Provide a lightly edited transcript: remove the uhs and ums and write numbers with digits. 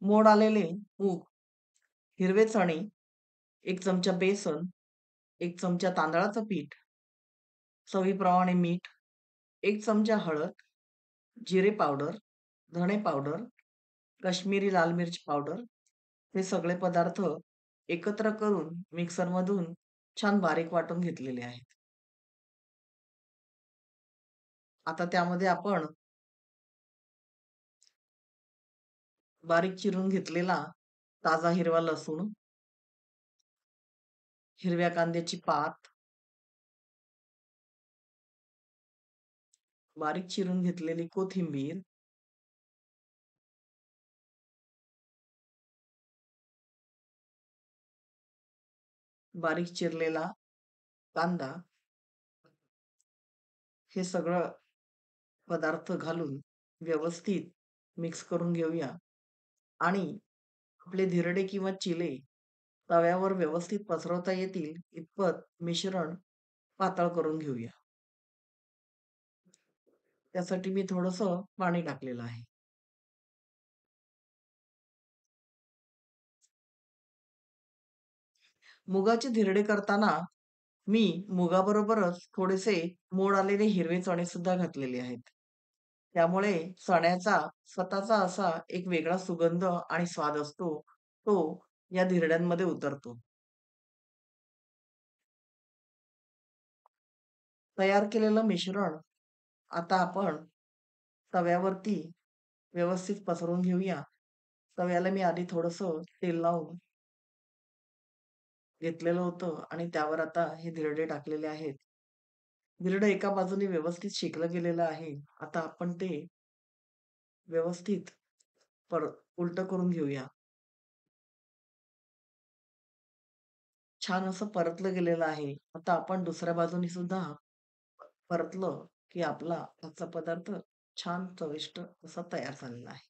मोड आलेले मूग, हिरवे चणे, 1 चमचा बेसन, 1 चमचा तांदळाचं पीठ, चवीप्रमाणे मीठ, 1 चमचा हळद, जिरे पावडर, धणे पावडर, काश्मीरी लाल मिर्च पावडर हे सगळे पदार्थ एकत्र करून मिक्सरमधून छान बारीक वाटून घेतलेले आहेत. आता त्यामध्ये आपण बारीक चिरून घेतलेला ताजा हिरवा लसूण, हिरव्या कांद्याची पात, बारीक चिरून घेतलेली कोथिंबीर, बारीक चिरलेला कांदा हे सगळं पदार्थ घालून व्यवस्थित मिक्स करून घेऊया आणि आपले धिरडे किंवा चिले तव्यावर व्यवस्थित पसरवता येतील इतपत मिश्रण पातळ करून घेऊया. त्यासाठी मी थोडंसं पाणी टाकलेलं आहे. मुगाचे धिरडे करताना मी मुगाबरोबरच थोडेसे मोड आलेले हिरवे चणे सुद्धा घातलेले आहेत. त्यामुळे चण्याचा स्वतःचा असा एक वेगळा सुगंध आणि स्वाद असतो. तो या धिरड्यांमध्ये उतरतो. तयार केलेलं मिश्रण आता आपण तव्यावरती व्यवस्थित पसरवून घेऊया. तव्याला मी आधी थोडंसं तेल लावून घेतलेलं होतं आणि त्यावर आता हे धिरडे टाकलेले आहेत. धिरडं एका बाजूने व्यवस्थित शेकलं गेलेलं आहे. आता आपण ते व्यवस्थित उलटं करून घेऊया. छान असं परतलं गेलेलं आहे. आता आपण दुसऱ्या बाजूनी सुद्धा परतलं, की आपला आजचा पदार्थ छान चविष्ट असा तयार झालेला आहे.